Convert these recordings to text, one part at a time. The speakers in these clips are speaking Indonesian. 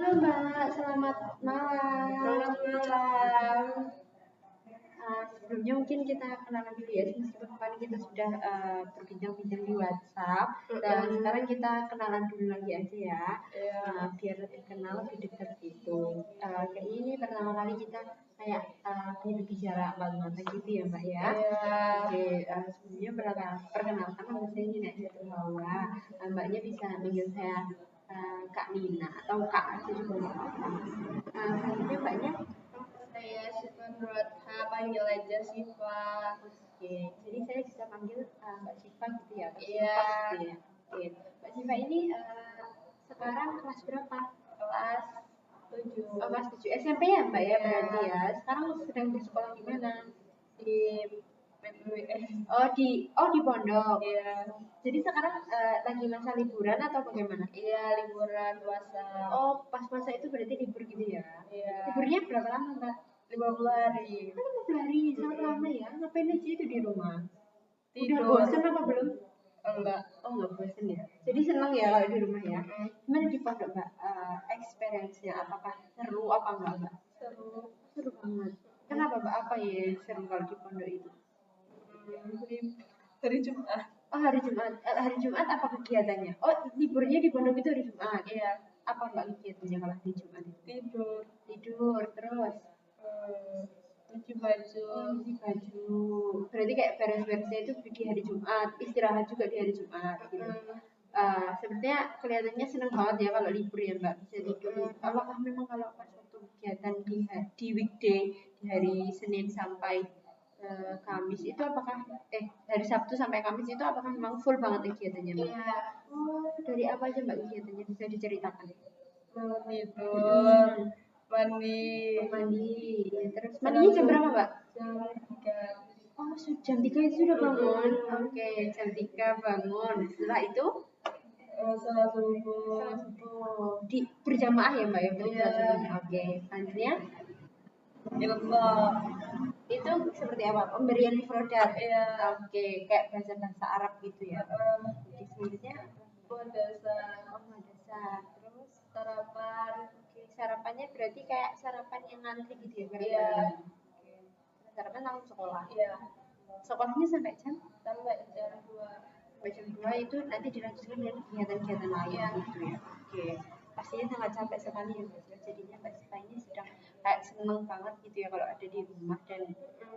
Halo Mbak, selamat malam. Selamat malam. Sebelumnya mungkin kita kenalan dulu ya, meskipun kemarin kita sudah berbincang-bincang di WhatsApp, dan sekarang kita kenalan dulu lagi aja ya, biar lebih kenal, lebih dekat gitu. Kayak ini pertama kali kita kayak berbicara mata gitu ya Mbak ya. Oke, sebelumnya perkenalkan nama saya Nina Jatuh Hawa. Mbaknya bisa manggil saya Kak Nina atau Kak aja juga nggak apa-apa. Selanjutnya Mbaknya. Saya Syifa Nurhatha, panggil aja Syifa. Oke, jadi saya bisa panggil Mbak Syifa gitu ya? Iya. Gitu ya. Oke, Mbak Syifa ini sekarang kelas berapa? Kelas 7. Oh, kelas 7 SMP ya Mbak ya berarti ya. Sekarang sedang di sekolah di mana? Di PPWS. Oh di pondok. Iya. Jadi sekarang lagi masa liburan atau bagaimana? Iya, liburan puasa. Oh, pas masa itu berarti libur gitu ya? Iya. Liburnya berapa lama Mbak? 50 hari. Kan 50 hari, sangat lama ya. Ngapain aja itu di rumah? Tidur. Udah bosan apa belum? Enggak. Oh, nggak bosan ya. Jadi senang ya kalau di rumah ya. Gimana di pondok Mbak? Experience-nya apakah seru apa enggak Mbak? Seru banget. Kenapa Mbak? Apa ya seru kalau di pondok itu? Hari Jumat. Oh, hari Jumat. Hari Jumat apa kegiatannya? Oh, liburnya di pondok itu hari Jumat. Iya. Apa Mbak kegiatannya kalau di Jumat itu? Tidur. Terus Cuci baju. cuci baju. Berarti kayak beres-beresnya itu di hari Jumat, istirahat juga di hari Jumat gitu. Sebenarnya kelihatannya senang banget ya kalau libur ya Mbak, bisa tidur. Apakah memang kalau pas waktu kegiatan di weekday di hari Senin sampai Kamis itu apakah hari Sabtu sampai Kamis itu apakah memang full banget kegiatannya Mbak? Iya. Oh, dari apa aja Mbak kegiatannya bisa diceritakan? Tidur, mandi. Terus mandinya jam berapa Mbak? Jam 3. Oh, jam 3 itu sudah bangun. Oke, jam 3 bangun. Setelah itu Salat subuh. Di berjamaah ya Mbak ya? Iya. Oke, selanjutnya Ilmu. itu seperti apa? Pemberian mufrodat. Iya. Oke, kayak bahasa Arab gitu ya. Oke, selanjutnya Buat dasar. dasar. Terus Sarapan. oke, sarapannya berarti kayak sarapan yang ngantri gitu ya? Iya. Oke. Sarapan langsung sekolah. Iya. Sekolahnya sampai jam? Sampai jam 2. Sampai jam 2 itu nanti dilanjutkan dengan kegiatan-kegiatan lain gitu ya. Oke. Pastinya sangat capek sekali ya Mbak. Jadinya Mbak Sita ini sedang kayak seneng banget gitu ya kalau ada di rumah dan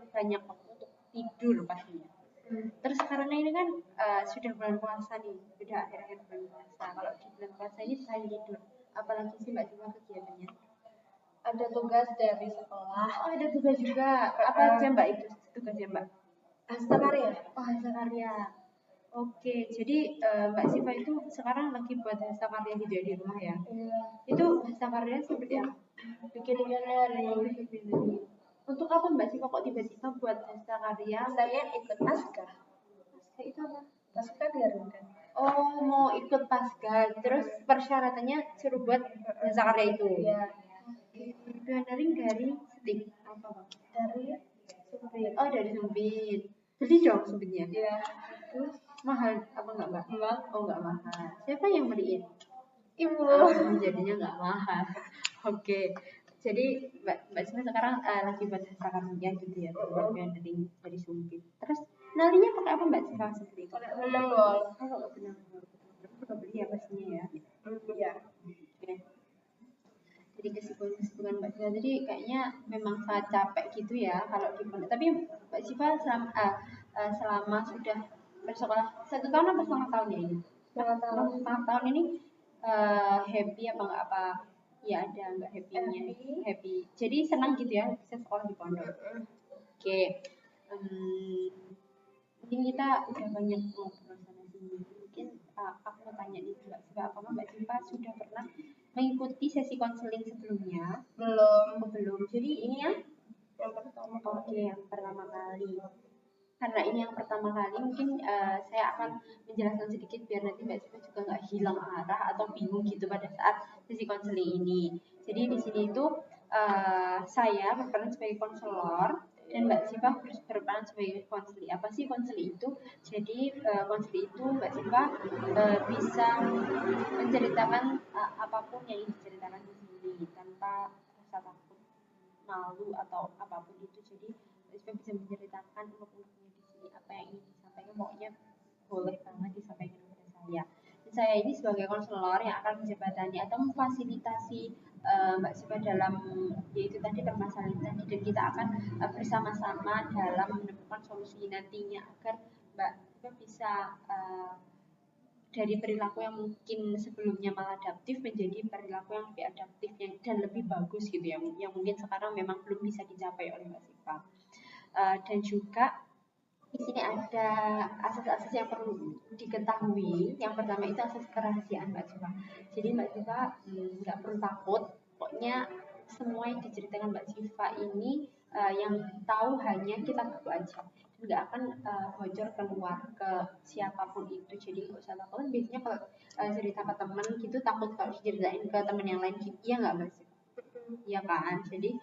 banyak waktu untuk tidur pastinya. Terus karena ini kan sudah bulan puasa nih, sudah akhir-akhir bulan puasa. Kalau di bulan puasa ini selain tidur, apalagi sih Mbak Sita kegiatannya? Ada tugas dari sekolah. Oh, ada tugas juga. Apa aja Mbak itu tugasnya Mbak? Hastakarya. Oh, hastakarya. Oke, jadi Mbak Siva itu sekarang lagi buat hastakarya gitu ya di rumah ya? Iya. Itu hastakarya seperti apa? Bikin galeri. Untuk apa Mbak Siva kok tiba-tiba buat hastakarya? Saya ikut Pasca. Pasca itu apa? Pasca Garuda. Oh, mau ikut Pasca. Terus persyaratannya suruh buat hastakarya itu? Iya. Oke, dari stick apa Bang? Dari Sumpit. Oh, dari Sumpit. Beli dong Sumpitnya? Iya. Terus mahal apa enggak Mbak? Enggak. Oh, enggak mahal. Siapa yang beliin? Ibu. Jadinya enggak mahal. Oke. Jadi Mbak Sina sekarang lagi buat hastakarya gitu ya, dari Sumpit. Terus nalinya pakai apa Mbak Sina sendiri? Pakai benang gol. Kalau nggak benang gol, terus juga beli ya pastinya ya. Iya. Oke. Jadi kesibukan Mbak Sina tadi kayaknya memang sangat capek gitu ya kalau di pondok. Tapi Mbak Siva selama sudah bersekolah 1 tahun apa setengah tahun ya ini? Setengah tahun ini happy apa enggak apa? Ya ada enggak happy-nya? Happy. Jadi senang gitu ya bisa sekolah di pondok. Oke. Mungkin kita udah banyak ngobrol sana sini. Mungkin aku mau tanya nih Mbak Siva, apakah Mbak Siva sudah pernah mengikuti sesi konseling sebelumnya? Belum. Jadi ini ya? Yang pertama. Oke, yang pertama kali. Karena ini yang pertama kali, mungkin saya akan menjelaskan sedikit biar nanti Mbak Siva juga nggak hilang arah atau bingung gitu pada saat sesi konseling ini. Jadi di sini itu saya berperan sebagai konselor dan Mbak Siva berperan sebagai konseli. Apa sih konseli itu? Jadi konseli itu Mbak Siva bisa menceritakan apapun yang ingin diceritakan di sini. Siva rasa takut, malu atau apapun itu. Jadi Mbak Siva bisa menceritakan unek-uneknya di sini apa yang ingin disampaikan, pokoknya boleh banget disampaikan kepada saya. Dan saya ini sebagai konselor yang akan menjembatani atau memfasilitasi Mbak Siva dalam yaitu tadi permasalahan tadi, dan kita akan bersama-sama dalam menemukan solusi nantinya agar Mbak Siva bisa dari perilaku yang mungkin sebelumnya maladaptif menjadi perilaku yang lebih adaptif dan lebih bagus gitu ya, yang mungkin sekarang memang belum bisa dicapai oleh Mbak Siva. Dan juga di sini ada asas-asas yang perlu diketahui. Yang pertama itu asas kerahasiaan Mbak Siva. Jadi Mbak Siva nggak perlu takut, pokoknya semua yang diceritakan Mbak Siva ini yang tahu hanya kita berdua aja, nggak akan bocor keluar ke siapapun itu. Jadi nggak usah takut. Biasanya kalau cerita ke teman gitu takut kalau diceritain ke teman yang lain gitu, ya nggak Mbak Siva? Iya kan? Jadi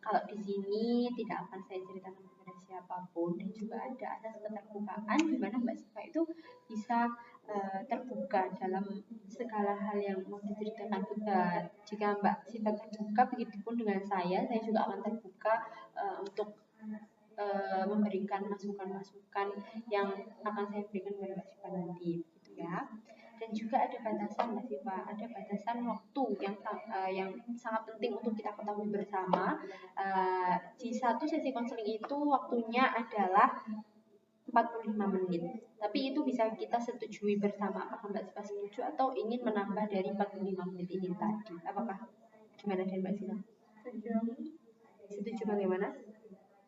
kalau di sini tidak akan saya ceritakan kepada siapapun, dan juga ada asas keterbukaan di mana Mbak Siva itu bisa terbuka dalam segala hal yang mau diceritakan. Jika Mbak Siva terbuka, begitupun dengan saya juga akan terbuka untuk memberikan masukan-masukan yang akan saya berikan kepada Mbak Siva nanti, gitu ya. Dan juga ada batasan Mbak Siva, ada batasan waktu yang sangat penting untuk kita ketahui bersama. Di satu sesi konseling itu waktunya adalah 45 menit. Tapi itu bisa kita setujui bersama, apakah Mbak Siva setuju atau ingin menambah dari 45 menit ini tadi. Apakah gimana dengan Mbak Siva? Setuju bagaimana?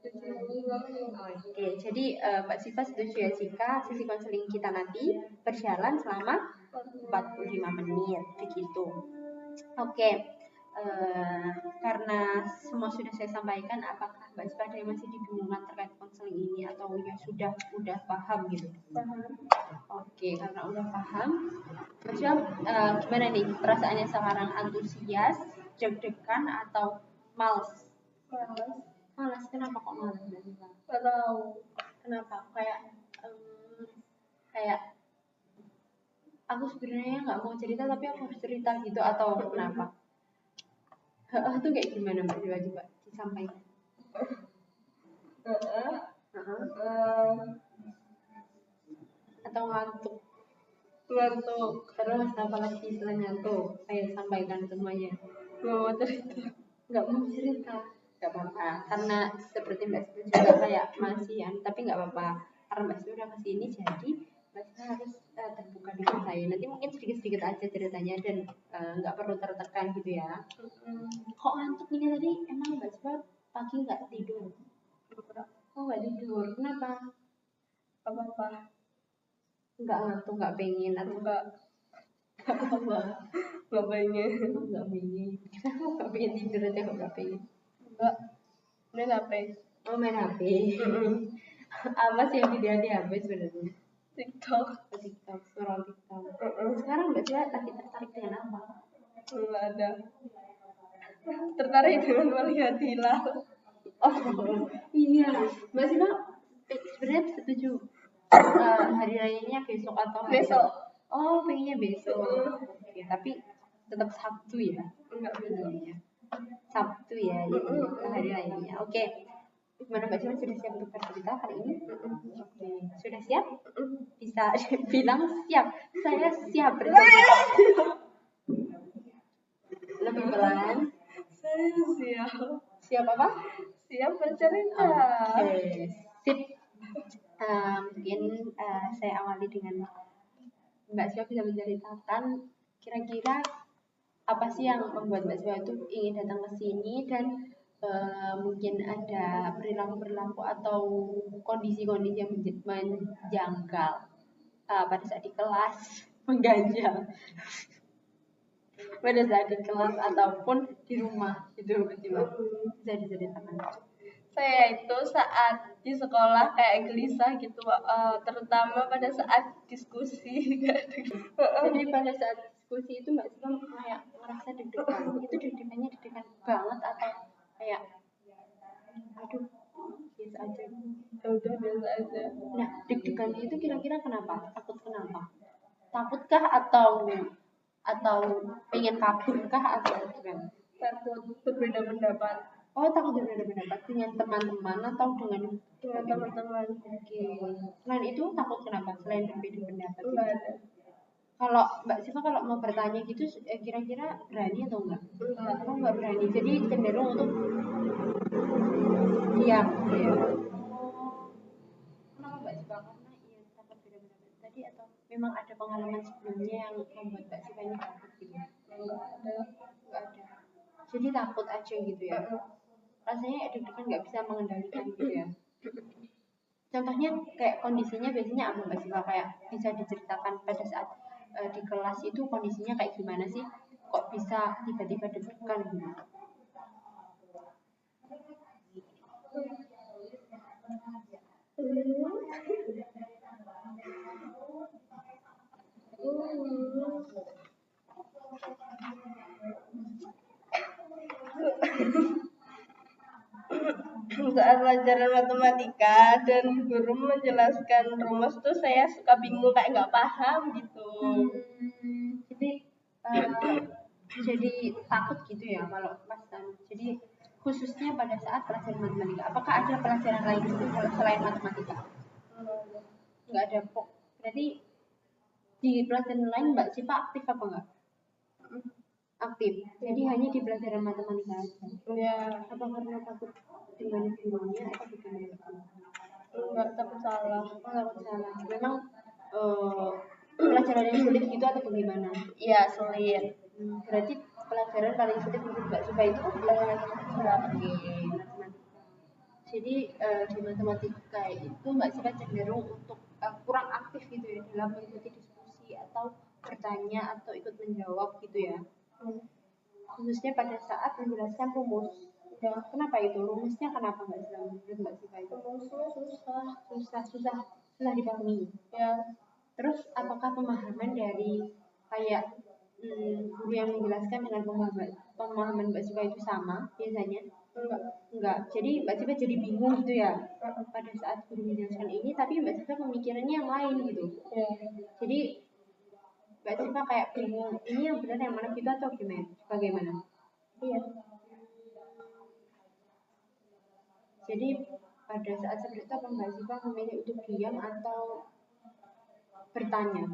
Oke, jadi Mbak Siva setuju ya jika sesi konseling kita nanti berjalan selama 45 menit begitu. Oke, karena semua sudah saya sampaikan, apakah Mbak Siva ada yang masih dibingungkan terkait konseling ini atau ya sudah paham gitu? Oke, karena udah paham, Mbak Siva gimana nih perasaannya sekarang? Antusias, deg-degan atau males? Malas. Kenapa kok malas Mbak Siva? Gak tahu. Kenapa? Kayak aku sebenarnya nggak mau cerita tapi aku harus cerita gitu, atau kenapa? Itu kayak gimana Mbak Siva, coba disampaikan. Atau ngantuk? Terus apa lagi selain ngantuk? Saya sampaikan semuanya. Nggak mau cerita. Nggak apa-apa, karena seperti Mbak Siva juga kayak masih tapi nggak apa-apa, karena Mbak Siva udah kesini, jadi Mbak Siva harus terbuka dengan saya. Nanti mungkin sedikit-sedikit aja ceritanya dan nggak perlu tertekan gitu ya. Kok ngantuk nih tadi? Emang Mbak Siva pagi nggak tidur? Oh nggak tidur, kenapa? Apa-apa. Nggak ngantuk, nggak pengen atau Enggak. apa? Nggak pengen. Nggak pengen. Kenapa nggak pengen tidur aja kok nggak pengen? Enggak. Main HP. Oh main HP. Apa sih yang dilihat di HP sebenarnya? TikTok. TikTok, scroll TikTok. Sekarang Mbak Siva lagi tertarik dengan apa? Enggak ada. Tertarik dengan melihat hilal. Oh iya, Mbak Siva sebenarnya setuju hari rayanya besok atau hari Besok. Oh pengennya besok. Oke, tapi tetap Sabtu ya? Enggak besok. Iya. Sabtu ya, hari rayanya. Oke. Gimana Mbak Siva, sudah siap untuk bercerita hari ini? Oke, sudah siap? Bisa bilang siap. Saya siap bercerita. Lebih pelan. Saya siap. Siap apa? Siap bercerita. Oke, sip. Mungkin saya awali dengan Mbak Siva bisa menceritakan kira-kira apa sih yang membuat Mbak Siva itu ingin datang ke sini, dan mungkin ada perilaku-perilaku atau kondisi-kondisi yang menjanggal pada saat di kelas, mengganjal pada saat di kelas ataupun di rumah itu Mbak Siva, bisa diceritakan. Saya itu saat di sekolah kayak gelisah gitu, terutama pada saat diskusi. Jadi pada saat diskusi itu Mbak Siva kayak merasa deg-degan. Itu deg-degannya deg-degan banget atau kayak aduh biasa aja? Udah biasa aja. Nah, deg-degannya itu kira-kira kenapa? Takut kenapa? Takutkah atau atau pengen kabur kah atau gimana? Takut berbeda pendapat Oh, takut berbeda pendapat dengan teman-teman atau dengan teman-teman. Oke. Selain itu takut kenapa? Selain berbeda pendapat. Enggak ada. Kalau Mbak Siva kalau mau bertanya gitu kira-kira berani atau enggak? Oh, enggak berani. Jadi cenderung untuk diam gitu ya. Kenapa Mbak Siva? Karena iya takut beda pendapat tadi atau memang ada pengalaman sebelumnya yang membuat Mbak Siva ini takut gitu? Enggak ada. Jadi takut aja gitu ya. Rasanya deg-degan nggak bisa mengendalikan gitu ya. Contohnya kayak kondisinya biasanya apa Mbak Siva, kayak bisa diceritakan pada saat di kelas itu kondisinya kayak gimana sih? Kok bisa tiba-tiba deg-degan gitu? Saat pelajaran matematika dan guru menjelaskan rumus tuh saya suka bingung kayak nggak paham gitu. Jadi jadi takut gitu ya kalau pas jadi khususnya pada saat pelajaran matematika. Apakah ada pelajaran lain itu selain matematika? Nggak ada kok. Berarti di pelajaran lain Mbak Siva aktif apa enggak? Aktif. Jadi hanya di pelajaran matematika aja. Ya, Apa karena takut dengan gurunya atau bagaimana? nggak takut salah. Oh, takut salah. Memang pelajaran yang sulit gitu atau bagaimana? Iya, sulit. Berarti pelajaran paling sulit menurut Mbak Siva itu pelajaran matematika. Oke, matematika. Jadi di matematika itu Mbak Siva cenderung untuk kurang aktif gitu ya dalam mengikuti diskusi atau bertanya atau ikut menjawab gitu ya. Khususnya pada saat menjelaskan rumus. Ya, kenapa itu? Rumusnya kenapa Mbak Siva? Menurut Mbak Siva itu? Rumusnya susah dipahami. Ya, Terus apakah pemahaman dari kayak guru yang menjelaskan dengan pemahaman Mbak Siva itu sama biasanya? Enggak. Jadi Mbak Siva jadi bingung gitu ya pada saat guru menjelaskan ini, tapi Mbak Siva pemikirannya yang lain gitu. ya. Jadi Mbak Siva kayak bingung ini yang benar yang mana gitu atau gimana? Bagaimana? Iya. Jadi pada saat seperti itu apa Mbak Siva memilih untuk diam atau bertanya?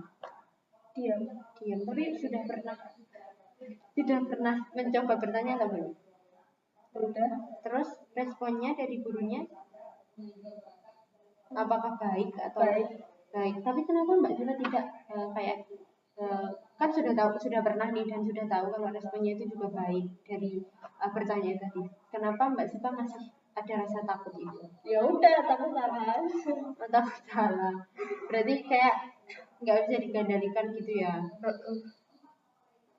Diam. Tapi sudah pernah mencoba bertanya atau belum? Udah. Terus responnya dari gurunya apakah baik atau baik? Tapi kenapa Mbak Siva tidak kayak kan sudah pernah nih dan sudah tahu kalau responnya itu juga baik dari bertanya tadi. Kenapa Mbak Siva masih ada rasa takut itu? Ya udah, takut salah. Takut salah. Berarti kayak nggak bisa dikendalikan gitu ya.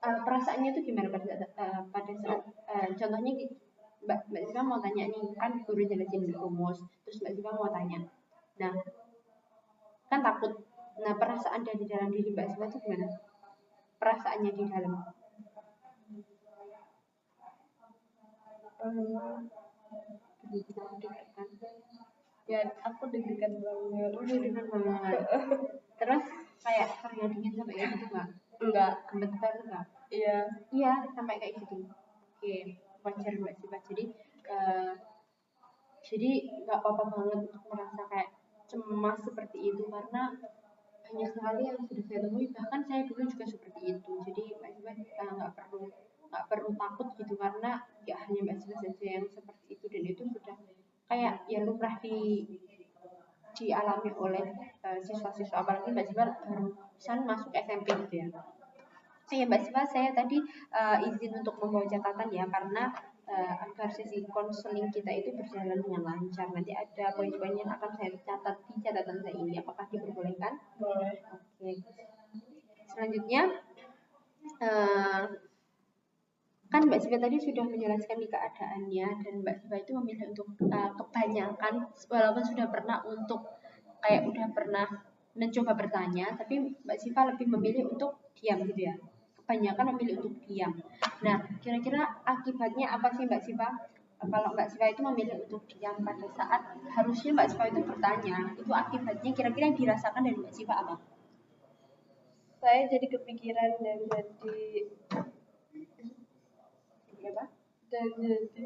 Perasaannya itu gimana pada saat contohnya Mbak Siva mau tanya nih, kan guru jelasin rumus, terus Mbak Siva mau tanya. Nah, kan takut. Nah, perasaan dari dalam diri Mbak Siva itu gimana? Perasaannya di dalam. Ya, aku deg-degan banget. Deg-degan banget. Terus kayak keringat dingin sampai kayak gitu nggak? Enggak. Gemeter nggak? Iya. Iya, sampai kayak gitu. Oke, wajar Mbak Siva. Jadi nggak apa-apa banget untuk merasa kayak cemas seperti itu karena banyak sekali yang sudah saya temui, bahkan saya dulu juga seperti itu. Jadi Mbak Siva nggak perlu takut gitu karena nggak hanya Mbak Siva saja yang seperti itu, dan itu sudah kayak ya lumrah dialami oleh siswa-siswa, apalagi Mbak Siva barusan masuk SMP gitu ya. Ya Mbak Siva, saya tadi izin untuk membawa catatan ya karena agar sesi konseling kita itu berjalan dengan lancar. Nanti ada poin-poin yang akan saya catat di catatan saya ini. Apakah diperbolehkan? Boleh. Oke. Selanjutnya kan Mbak Siva tadi sudah menjelaskan di keadaannya, dan Mbak Siva itu memilih untuk kebanyakan walaupun sudah pernah untuk kayak udah pernah mencoba bertanya, tapi Mbak Siva lebih memilih untuk diam gitu ya. Kebanyakan memilih untuk diam. Nah, kira-kira akibatnya apa sih Mbak Siva? Kalau Mbak Siva itu memilih untuk diam pada saat harusnya Mbak Siva itu bertanya, itu akibatnya kira-kira yang dirasakan dari Mbak Siva apa? Saya jadi kepikiran dan jadi apa? dan jadi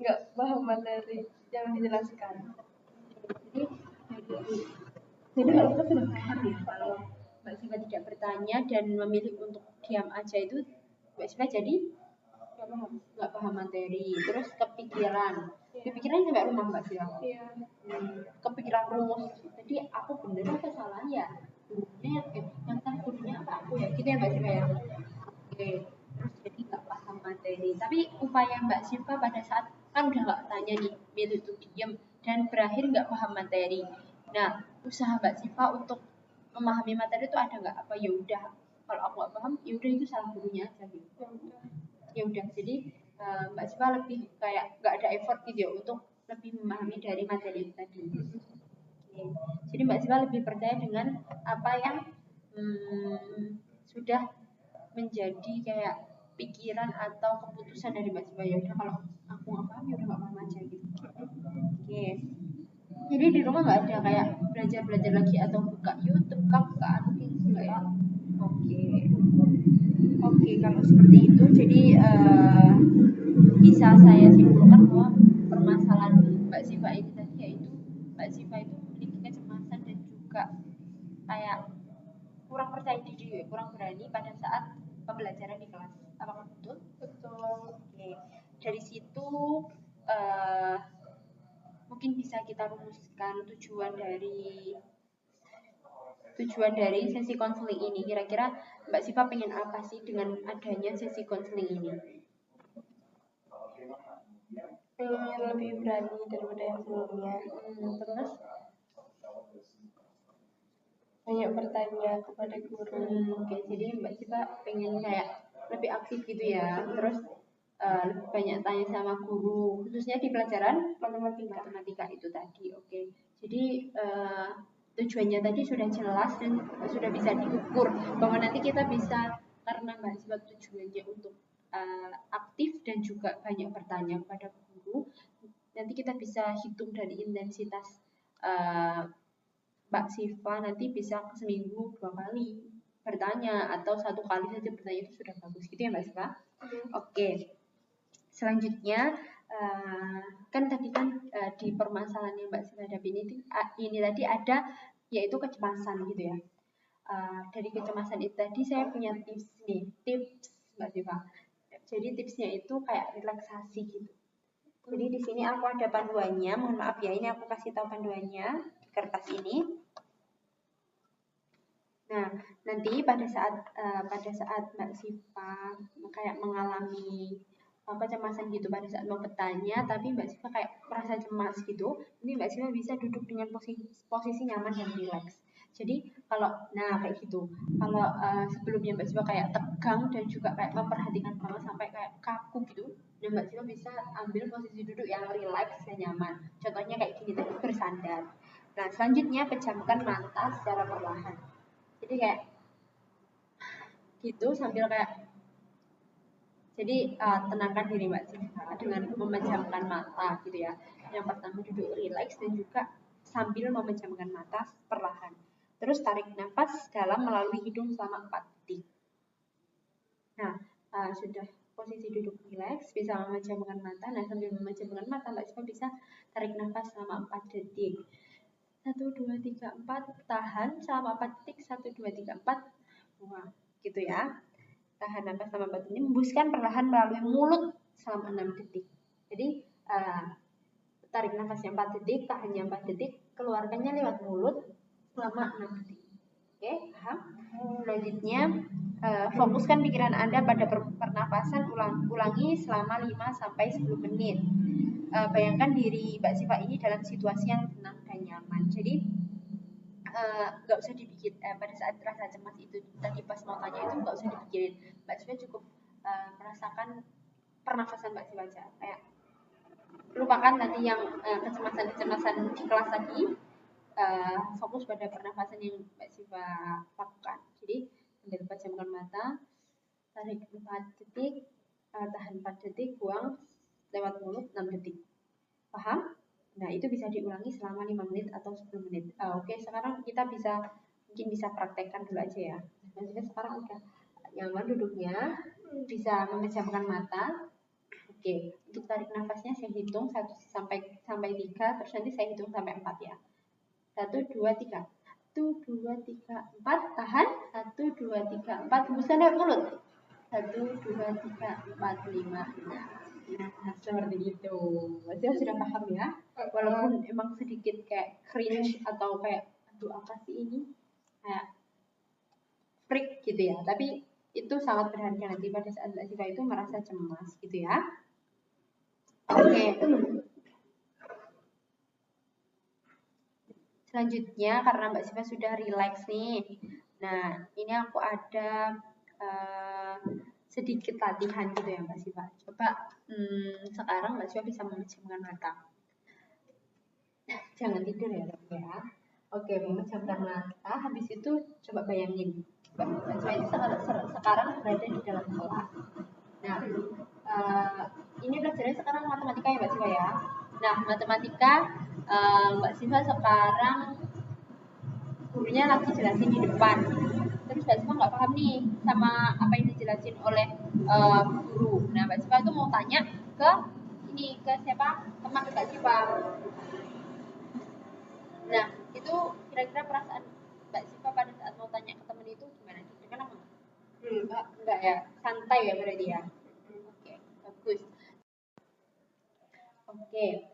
nggak paham materi yang dijelaskan. Jadi kalau kita sudah paham ya, kalau Mbak Siva tidak bertanya dan memilih untuk diam aja itu Mbak Siva jadi nggak paham materi, terus kepikiran sampai rumah Mbak Siva. Iya. Kepikiran rumus. Jadi aku bener apa salah ya? Gurunya yang kan gurunya apa aku ya? Gitu ya Mbak Siva ya. Oke. Terus jadi nggak paham materi. Tapi upaya Mbak Siva pada saat kan udah nggak tanya nih, milih untuk diam dan berakhir nggak paham materi. Nah, usaha Mbak Siva untuk memahami materi itu ada nggak? Apa ya udah kalau aku nggak paham, ya udah itu salah gurunya aja gitu. Ya udah, jadi Mbak Siva lebih kayak nggak ada effort gitu ya untuk lebih memahami dari materi itu tadi. Oke. Jadi Mbak Siva lebih percaya dengan apa yang sudah menjadi kayak pikiran atau keputusan dari Mbak Siva. Ya udah kalau aku nggak paham ya udah nggak paham aja gitu. Oke. Jadi di rumah nggak ada kayak belajar lagi atau buka YouTube, buka gitu nggak ya? Oke, kalau seperti itu jadi bisa saya simpulkan bahwa permasalahan Mbak Siva ini tadi yaitu Mbak Siva itu memiliki kecemasan dan juga kayak kurang percaya diri, kurang berani pada saat pembelajaran di kelas. Apakah betul? Betul. Oke. Dari situ mungkin bisa kita rumuskan tujuan dari sesi konseling ini. Kira-kira Mbak Siva pengen apa sih dengan adanya sesi konseling ini? Pengen lebih berani daripada yang sebelumnya. Terus banyak bertanya kepada guru. Oke, jadi Mbak Siva pengen kayak lebih aktif gitu ya. Terus lebih banyak tanya sama guru, khususnya di pelajaran matematika itu tadi. Oke, jadi tujuannya tadi sudah jelas dan sudah bisa diukur bahwa nanti kita bisa, karena Mbak Siva tujuannya untuk aktif dan juga banyak bertanya kepada guru, nanti kita bisa hitung dari intensitas Mbak Siva nanti bisa seminggu 2 kali bertanya atau 1 kali saja bertanya itu sudah bagus gitu ya Mbak Siva. Oke. Selanjutnya kan tadi kan di permasalahan yang Mbak Siva hadapi ini tadi ada yaitu kecemasan gitu ya. Dari kecemasan itu tadi saya punya tips Mbak Siva. Jadi tipsnya itu kayak relaksasi gitu. Jadi di sini aku ada panduannya, mohon maaf ya, ini aku kasih tahu panduannya di kertas ini. Nah, nanti pada saat Mbak Siva kayak mengalami kecemasan gitu pada saat mau bertanya, tapi Mbak Siva kayak merasa cemas gitu, ini Mbak Siva bisa duduk dengan posisi nyaman dan rileks. Jadi nah kayak gitu. Kalau sebelumnya Mbak Siva kayak tegang dan juga kayak memperhatikan banget sampai kayak kaku gitu, nah Mbak Siva bisa ambil posisi duduk yang rileks dan nyaman. Contohnya kayak gini tadi, bersandar. Nah, selanjutnya pejamkan mata secara perlahan. Jadi kayak gitu sambil kayak jadi tenangkan diri Mbak Siva dengan memejamkan mata gitu ya. Yang pertama duduk rileks dan juga sambil memejamkan mata perlahan. Terus tarik nafas dalam melalui hidung selama 4 detik. Nah, sudah posisi duduk rileks, bisa memejamkan mata. Nah, sambil memejamkan mata Mbak Siva bisa tarik nafas selama 4 detik. 1, 2, 3, 4, tahan selama 4 detik, 1, 2, 3, 4, buang, gitu ya. Tahan nafas selama 4 detik, hembuskan perlahan melalui mulut selama 6 detik. Jadi tarik nafasnya 4 detik, tahannya 4 detik, keluarkannya lewat mulut selama 6 detik. Oke, paham? Selanjutnya fokuskan pikiran Anda pada pernapasan, ulangi selama 5-10 menit. Bayangkan diri Mbak Siva ini dalam situasi yang tenang dan nyaman. Jadi nggak usah dipikirin pada saat rasa cemas itu tadi pas mau tanya itu nggak usah dipikirin. Mbak Siva cukup merasakan pernafasan Mbak Siva aja. Kayak lupakan tadi yang kecemasan di kelas tadi. Fokus pada pernafasan yang Mbak Siva lakukan. Jadi sambil pejamkan mata, tarik 4 detik, tahan 4 detik, buang lewat mulut 6 detik. Paham? Nah, itu bisa diulangi selama 5 menit atau 10 menit. Oke, sekarang kita mungkin bisa praktekkan dulu aja ya. maksudnya sekarang udah nyaman duduknya, bisa memejamkan mata. Oke, untuk tarik nafasnya saya hitung 1 sampai 3, terus nanti saya hitung sampai 4 ya. 1, 2, 3. 1, 2, 3, 4, tahan. 1, 2, 3, 4, hembuskan dari mulut. 1, 2, 3, 4, 5. Nah, seperti itu. Berarti sudah paham ya? Walaupun emang sedikit kayak cringe atau kayak, aduh apa sih ini? Kayak freak gitu ya. Tapi itu sangat berharga nanti pada saat Mbak Siva itu merasa cemas gitu ya. Oke. Selanjutnya karena Mbak Siva sudah relax nih. Nah, ini aku ada sedikit latihan gitu ya Mbak Siva. Coba sekarang Mbak Siva bisa memejamkan mata. Jangan tidur ya dok ya. Oke, memejamkan mata. Habis itu coba bayangin Mbak Siva itu sekarang berada di dalam kelas. Nah, ini belajarnya sekarang matematika ya Mbak Siva ya. Nah, matematika Mbak Siva sekarang gurunya lagi jelasin di depan. Terus Mbak Siva nggak paham nih sama apa yang dijelasin oleh guru. Nah, Mbak Siva itu mau tanya ke siapa? Teman Mbak Siva. Nah, itu kira-kira perasaan Mbak Siva pada saat mau tanya ke teman itu gimana? Kenapa? Enggak ya, santai ya berarti ya. Oke, bagus. Oke,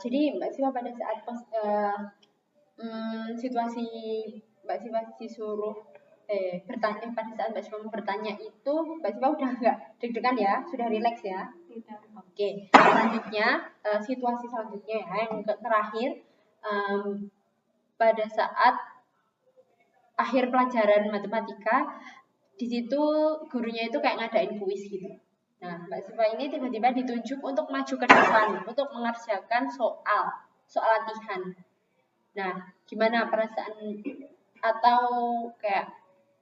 jadi Mbak Siva pada saat situasi Mbak Siva disuruh bertanya pada saat Mbak Siva bertanya itu Mbak Siva udah nggak deg-degan ya, sudah rileks ya. Oke, selanjutnya situasi selanjutnya ya yang terakhir pada saat akhir pelajaran matematika di situ gurunya itu kayak ngadain kuis gitu. Nah, Mbak Siva ini tiba-tiba ditunjuk untuk maju ke depan untuk mengerjakan soal latihan. Nah, gimana perasaan atau kayak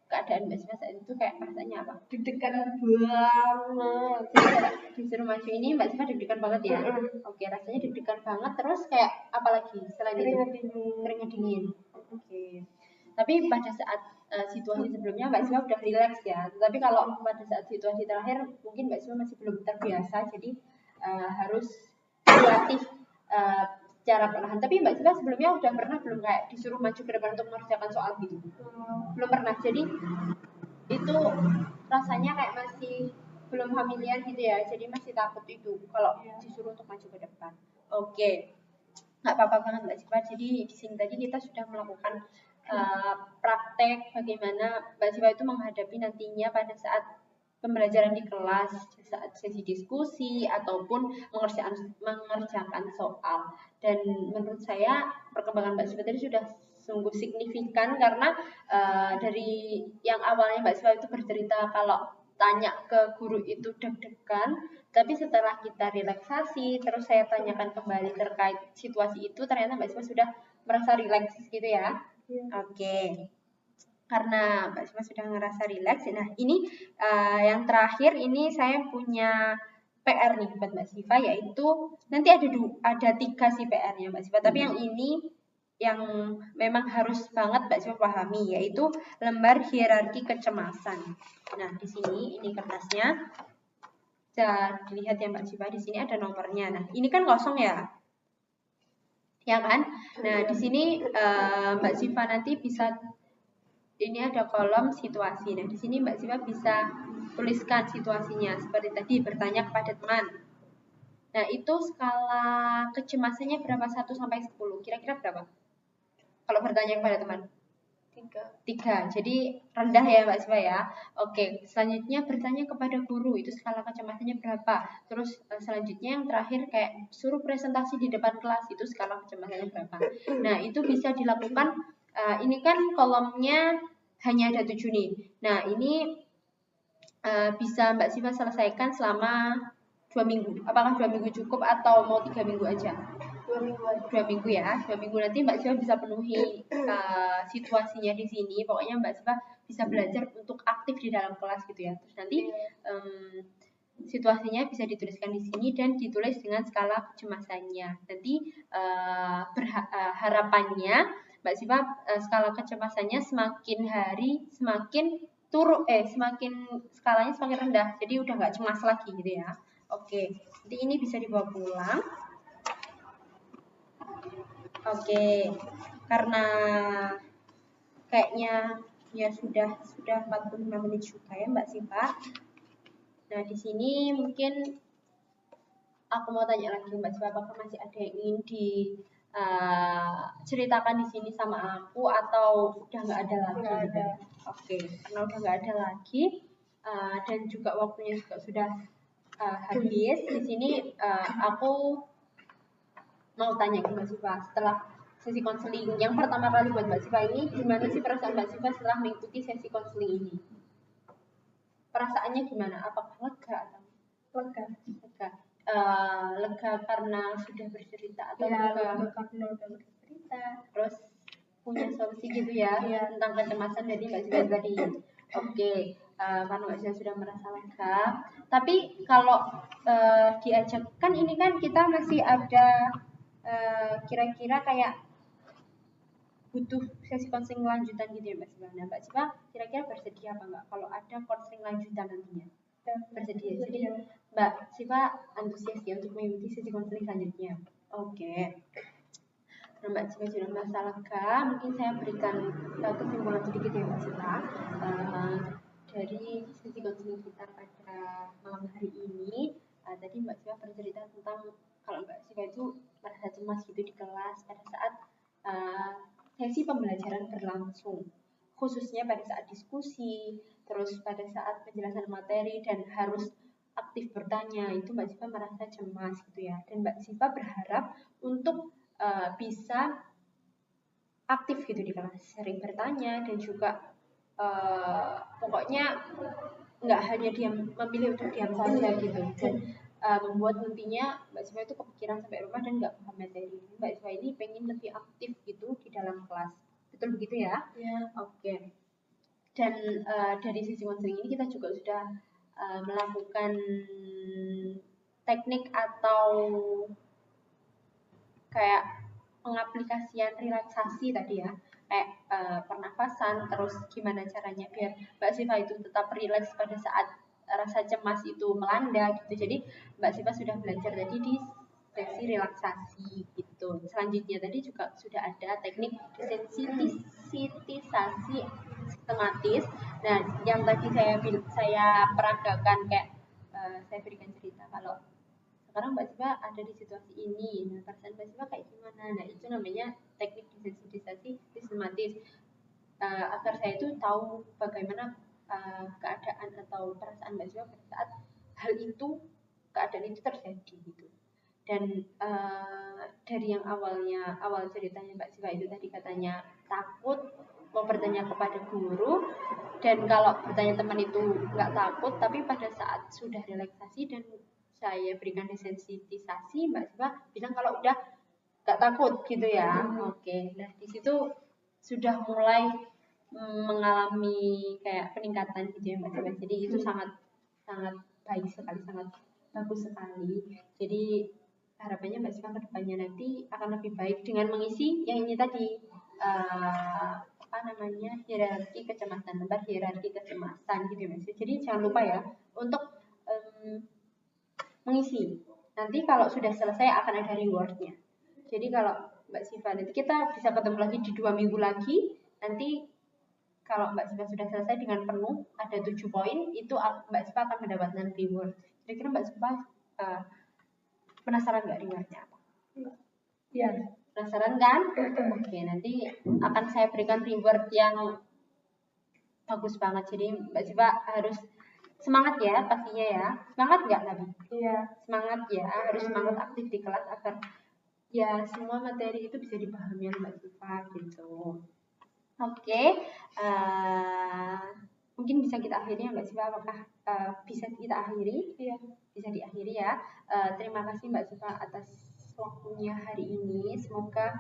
keadaan Mbak Siva saat itu kayak perasaannya apa? Deg-degan banget. Disuruh maju ini Mbak Siva deg-degan banget ya? Oke, rasanya deg-degan banget. Terus kayak apa lagi selain itu? Keringat dingin. Oke. Tapi pada saat situasi sebelumnya Mbak Siva udah relax ya. Tapi kalau pada saat situasi terakhir mungkin Mbak Siva masih belum terbiasa, jadi harus dilatih secara perlahan. Tapi Mbak Siva sebelumnya udah pernah belum kayak disuruh maju ke depan untuk mengerjakan soal gitu? Belum pernah. Jadi itu rasanya kayak masih belum familiar gitu ya. Jadi masih takut itu kalau disuruh untuk maju ke depan. Oke. Nggak apa-apa banget Mbak Siva. Jadi di sini tadi kita sudah melakukan praktek bagaimana Mbak Siva itu menghadapi nantinya pada saat pembelajaran di kelas, saat sesi diskusi ataupun mengerjakan soal. Dan menurut saya perkembangan Mbak Siva tadi sudah sungguh signifikan karena dari yang awalnya Mbak Siva itu bercerita kalau tanya ke guru itu deg-degan, tapi setelah kita relaksasi, terus saya tanyakan kembali terkait situasi itu, ternyata Mbak Siva sudah merasa rileks gitu ya. Oke. Karena Mbak Siva sudah ngerasa rileks. Nah, ini yang terakhir ini saya punya PR nih buat Mbak Siva, yaitu nanti ada 3 sih PR-nya Mbak Siva, tapi yang ini yang memang harus banget Mbak Siva pahami, yaitu lembar hierarki kecemasan. Nah, di sini ini kertasnya. Bisa dilihat ya Mbak Siva, di sini ada nomornya. Nah, ini kan kosong ya. Ya kan? Nah, di sini Mbak Siva nanti bisa, ini ada kolom situasi. Nah, di sini Mbak Siva bisa tuliskan situasinya seperti tadi, bertanya kepada teman. Nah, itu skala kecemasannya berapa? 1 sampai 10. Kira-kira berapa? Kalau bertanya kepada teman? 3. Jadi rendah ya Mbak Siva ya. Oke, selanjutnya bertanya kepada guru, itu skala kecemasannya berapa. Terus selanjutnya yang terakhir kayak suruh presentasi di depan kelas, itu skala kecemasannya berapa. Nah, itu bisa dilakukan, ini kan kolomnya hanya ada 7 nih. Nah, ini bisa Mbak Siva selesaikan selama 2 minggu. Apakah 2 minggu cukup atau mau 3 minggu aja? 2 minggu ya. 2 minggu nanti Mbak Siva bisa penuhi situasinya di sini. Pokoknya Mbak Siva bisa belajar untuk aktif di dalam kelas gitu ya. Terus nanti situasinya bisa dituliskan di sini dan ditulis dengan skala kecemasannya. Nanti harapannya Mbak Siva skala kecemasannya semakin hari semakin semakin skalanya semakin rendah, jadi udah nggak cemas lagi gitu ya. Oke, jadi ini bisa dibawa pulang. Oke, karena kayaknya ya sudah 45 menit juga ya Mbak Siva. Nah, di sini mungkin aku mau tanya lagi Mbak Siva, apakah masih ada yang ingin ceritakan di sini sama aku atau udah nggak ada lagi? Nggak ada. Oke, karena udah nggak ada lagi dan juga waktunya juga sudah habis. Di sini aku mau tanya ke Mbak Siva, setelah sesi konseling yang pertama kali buat Mbak Siva ini, gimana sih perasaan Mbak Siva setelah mengikuti sesi konseling ini? Perasaannya gimana? Apakah lega atau Lega. Lega karena sudah bercerita atau Ya, lega karena udah bercerita. terus punya solusi gitu ya, tentang kecemasan dari Mbak Siva tadi. Oke, karena Mbak Siva sudah merasa lega. Tapi kalau diajak, kan ini kan kita masih ada kira-kira kayak butuh sesi konseling lanjutan gitu ya Mbak Siva. Nah, Mbak Siva kira-kira bersedia apa enggak kalau ada konseling lanjutan nantinya? Bersedia. Jadi Mbak Siva antusias ya untuk mengikuti sesi konseling selanjutnya. Oke. Nah, Mbak Siva sudah merasa lega, mungkin saya berikan kesimpulan sedikit ya Mbak Siva. Dari sesi konseling kita pada malam hari ini, tadi Mbak Siva bercerita tentang kalau Mbak Siva itu merasa cemas gitu di kelas pada saat sesi pembelajaran berlangsung, khususnya pada saat diskusi, terus pada saat penjelasan materi dan harus aktif bertanya, itu Mbak Siva merasa cemas gitu ya. Dan Mbak Siva berharap untuk bisa aktif gitu di kelas, sering bertanya dan juga pokoknya nggak hanya diam, memilih untuk diam saja gitu, dan membuat nantinya Mbak Siva itu kepikiran sampai rumah dan nggak paham materi. Mbak Siva ini pengen lebih aktif gitu di dalam kelas, betul begitu ya? Ya. Oke. Dan dari sisi konseling ini kita juga sudah melakukan teknik atau kayak pengaplikasian relaksasi tadi ya, kayak pernafasan, terus gimana caranya biar Mbak Siva itu tetap rileks pada saat rasa cemas itu melanda gitu. Jadi Mbak Siva sudah belajar tadi di sesi relaksasi gitu. Selanjutnya tadi juga sudah ada teknik desensitisasi sistematis. Nah, yang tadi saya peragakan kayak saya berikan cerita kalau sekarang Mbak Siva ada di situasi ini, nah perasaan Mbak Siva kayak gimana? Nah, itu namanya teknik desensitisasi sistematis, agar saya itu tahu bagaimana keadaan atau perasaan Mbak Siva pada saat keadaan itu terjadi gitu. Dan dari yang awal ceritanya Mbak Siva itu tadi katanya takut mau bertanya kepada guru, dan kalau bertanya teman itu nggak takut, tapi pada saat sudah relaksasi dan saya berikan desensitisasi, Mbak Siva bilang kalau udah nggak takut gitu ya. Oke, nah di situ sudah mulai mengalami kayak peningkatan gitu ya Mbak Siva. Jadi itu sangat baik sekali, sangat bagus sekali. Jadi harapannya Mbak Siva kedepannya nanti akan lebih baik dengan mengisi yang ini tadi, hierarki kecemasan, lembar hierarki kecemasan gitu ya Mbak Siva. Jadi jangan lupa ya untuk mengisi. Nanti kalau sudah selesai akan ada rewardnya. Jadi kalau Mbak Siva nanti kita bisa ketemu lagi di 2 minggu lagi. Nanti kalau Mbak Siva sudah selesai dengan penuh ada 7 poin, itu Mbak Siva akan mendapatkan reward. Kira-kira Mbak Siva penasaran nggak rewardnya apa? Iya. Penasaran kan? Oke, nanti akan saya berikan reward yang bagus banget. Jadi Mbak Siva harus semangat ya pastinya ya. Semangat nggak Nabi? Iya. Semangat ya, harus semangat aktif di kelas agar ya semua materi itu bisa dipahami oleh Mbak Siva gitu. Oke, mungkin bisa kita akhiri ya Mbak Siva, apakah bisa kita akhiri? Iya. Bisa diakhiri ya. Terima kasih Mbak Siva atas waktunya hari ini. Semoga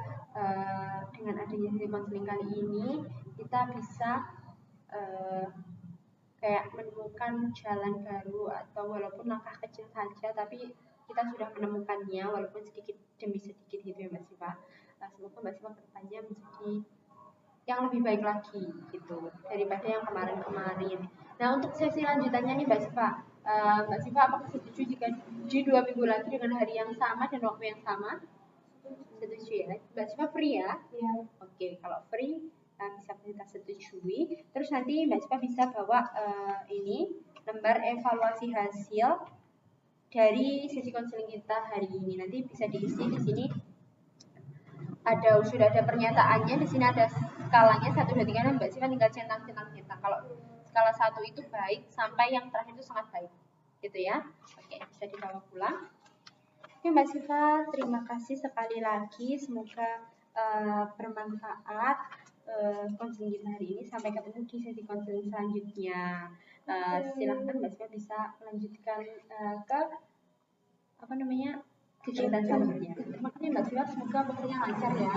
dengan adanya sesi konseling kali ini kita bisa kayak menemukan jalan baru, atau walaupun langkah kecil saja tapi kita sudah menemukannya walaupun sedikit demi sedikit gitu ya Mbak Siva. semoga Mbak Siva kedepannya menjadi yang lebih baik lagi gitu daripada yang kemarin-kemarin. Nah untuk sesi lanjutannya nih Mbak Siva, Mbak Siva apakah setuju jika di 2 minggu lagi dengan hari yang sama dan waktu yang sama? Setuju ya? Mbak Siva free ya? Iya. Oke, kalau free bisa kita setujui. Terus nanti Mbak Siva bisa bawa ini lembar evaluasi hasil dari sesi konseling kita hari ini. Nanti bisa diisi di sini. Sudah ada pernyataannya, di sini ada skalanya 1, 2, 3, dan Mbak Siva tinggal centang. Kalau skala 1 itu baik sampai yang terakhir itu sangat baik, gitu ya. Oke, bisa dibawa pulang. Oke Mbak Siva, terima kasih sekali lagi. Semoga bermanfaat konseling kita hari ini. Sampai ketemu di sesi konseling selanjutnya. Silahkan Mbak Siva bisa melanjutkan ke kegiatan selanjutnya. Terima kasih Mbak Siva, semoga bekerja lancar ya.